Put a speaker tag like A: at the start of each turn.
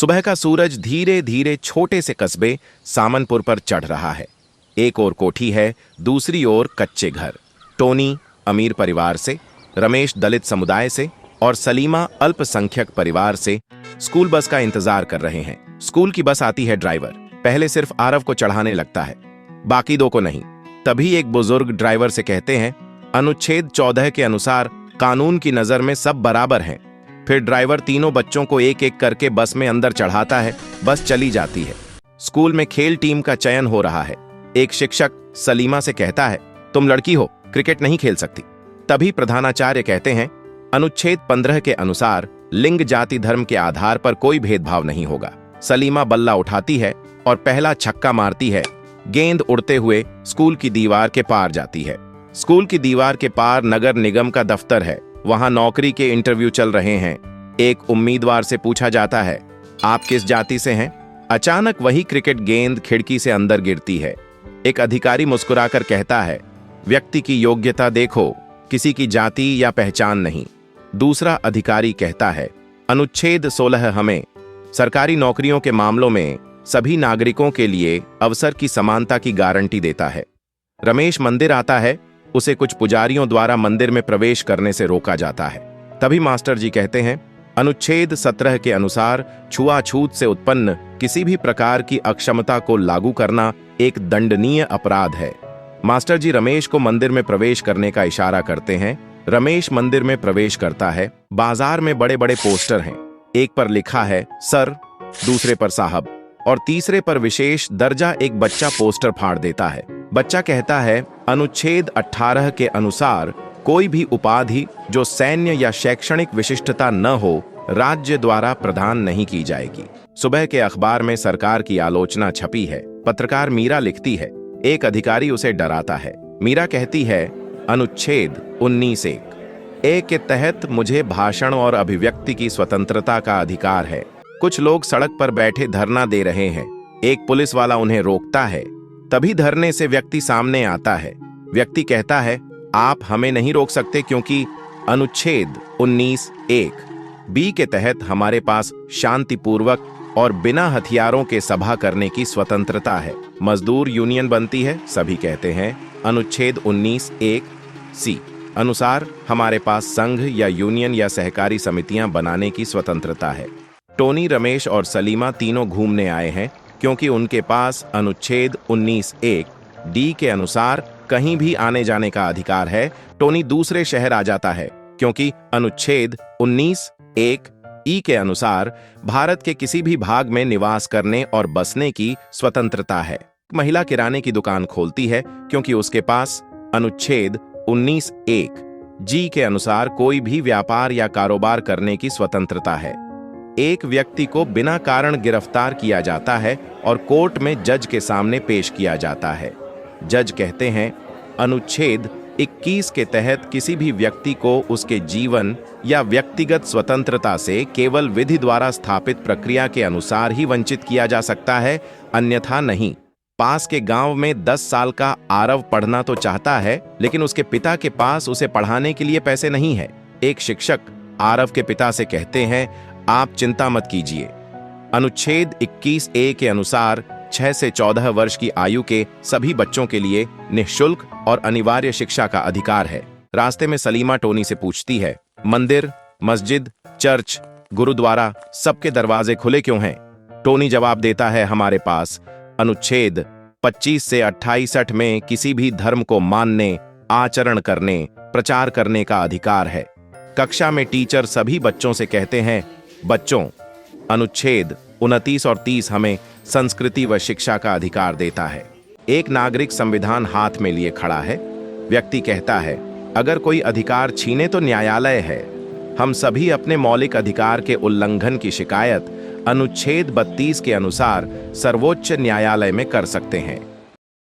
A: सुबह का सूरज धीरे धीरे छोटे से कस्बे सामनपुर पर चढ़ रहा है। एक ओर कोठी है, दूसरी ओर कच्चे घर। टोनी अमीर परिवार से, रमेश दलित समुदाय से और सलीमा अल्पसंख्यक परिवार से स्कूल बस का इंतजार कर रहे हैं। स्कूल की बस आती है। ड्राइवर पहले सिर्फ आरव को चढ़ाने लगता है, बाकी दो को नहीं। तभी एक बुजुर्ग ड्राइवर से कहते हैं, अनुच्छेद 14 के अनुसार कानून की नजर में सब बराबर हैं। फिर ड्राइवर तीनों बच्चों को एक एक करके बस में अंदर चढ़ाता है। बस चली जाती है। स्कूल में खेल टीम का चयन हो रहा है। एक शिक्षक सलीमा से कहता है, तुम लड़की हो, क्रिकेट नहीं खेल सकती। तभी प्रधानाचार्य कहते हैं, अनुच्छेद 15 के अनुसार लिंग जाति धर्म के आधार पर कोई भेदभाव नहीं होगा। सलीमा बल्ला उठाती है और पहला छक्का मारती है। गेंद उड़ते हुए स्कूल की दीवार के पार जाती है। स्कूल की दीवार के पार नगर निगम का दफ्तर है। वहां नौकरी के इंटरव्यू चल रहे हैं। एक उम्मीदवार से पूछा जाता है, आप किस जाति से हैं? अचानक वही क्रिकेट गेंद खिड़की से अंदर गिरती है। एक अधिकारी मुस्कुराकर कहता है, व्यक्ति की योग्यता देखो, किसी की जाति या पहचान नहीं। दूसरा अधिकारी कहता है, अनुच्छेद 16 हमें सरकारी नौकरियों के मामलों में सभी नागरिकों के लिए अवसर की समानता की गारंटी देता है। रमेश मंदिर आता है। उसे कुछ पुजारियों द्वारा मंदिर में प्रवेश करने से रोका जाता है। तभी मास्टर जी कहते हैं, अनुच्छेद 17 के अनुसार छुआछूत से उत्पन्न किसी भी प्रकार की अक्षमता को लागू करना एक दंडनीय अपराध है। मास्टर जी रमेश को मंदिर में प्रवेश करने का इशारा करते हैं। रमेश मंदिर में प्रवेश करता है। बाजार में बड़े बड़े पोस्टर हैं। एक पर लिखा है सर, दूसरे पर साहब और तीसरे पर विशेष दर्जा। एक बच्चा पोस्टर फाड़ देता है। बच्चा कहता है, अनुच्छेद 18 के अनुसार कोई भी उपाधि जो सैन्य या शैक्षणिक विशिष्टता न हो, राज्य द्वारा प्रदान नहीं की जाएगी। सुबह के अखबार में सरकार की आलोचना छपी है। पत्रकार मीरा लिखती है, एक अधिकारी उसे डराता है। मीरा कहती है, अनुच्छेद 19(1) के तहत मुझे भाषण और अभिव्यक्ति की स्वतंत्रता का अधिकार है। कुछ लोग सड़क पर बैठे धरना दे रहे हैं। एक पुलिस वाला उन्हें रोकता है। तभी धरने से व्यक्ति सामने आता है। व्यक्ति कहता है, आप हमें नहीं रोक सकते क्योंकि अनुच्छेद 19(1) के तहत हमारे पास शांतिपूर्वक और बिना हथियारों के सभा करने की स्वतंत्रता है। मजदूर यूनियन बनती है। सभी कहते हैं, अनुच्छेद 19(1) अनुसार हमारे पास संघ या यूनियन या सहकारी समितियां बनाने की स्वतंत्रता है। टोनी, रमेश और सलीमा तीनों घूमने आए हैं क्योंकि उनके पास अनुच्छेद 19(1) के अनुसार कहीं भी आने जाने का अधिकार है। टोनी दूसरे शहर आ जाता है क्योंकि अनुच्छेद 19(1) के अनुसार भारत के किसी भी भाग में निवास करने और बसने की स्वतंत्रता है। महिला किराने की दुकान खोलती है क्योंकि उसके पास अनुच्छेद 19(1) के अनुसार कोई भी व्यापार या कारोबार करने की स्वतंत्रता है। एक व्यक्ति को बिना कारण गिरफ्तार किया जाता है और कोर्ट में जज के सामने पेश किया जाता है। जज कहते हैं, अनुच्छेद 21 के तहत किसी भी व्यक्ति को उसके जीवन या व्यक्तिगत स्वतंत्रता से केवल विधि द्वारा स्थापित प्रक्रिया के अनुसार ही वंचित किया जा सकता है, अन्यथा नहीं। पास के गांव में 10 साल का आरव पढ़ना तो चाहता है, लेकिन उसके पिता के पास उसे पढ़ाने के लिए पैसे नहीं है। एक शिक्षक आरव के पिता से कहते हैं, आप चिंता मत कीजिए। अनुच्छेद 21(a) के अनुसार 6 से 14 वर्ष की आयु के सभी बच्चों के लिए निःशुल्क और अनिवार्य शिक्षा का अधिकार है। रास्ते में सलीमा टोनी से पूछती है, मंदिर, मस्जिद, चर्च, गुरुद्वारा सबके दरवाजे खुले क्यों हैं? टोनी जवाब देता है, हमारे पास अनुच्छेद 25 से 68 में किसी भी धर्म को मानने, आचरण करने, प्रचार करने का अधिकार है। कक्षा में टीचर सभी बच्चों से कहते हैं, बच्चों, अनुच्छेद 29 और 30 हमें संस्कृति व शिक्षा का अधिकार देता है। एक नागरिक संविधान हाथ में लिए खड़ा है। व्यक्ति कहता है, अगर कोई अधिकार छीने तो न्यायालय है। हम सभी अपने मौलिक अधिकार के उल्लंघन की शिकायत अनुच्छेद 32 के अनुसार सर्वोच्च न्यायालय में कर सकते हैं।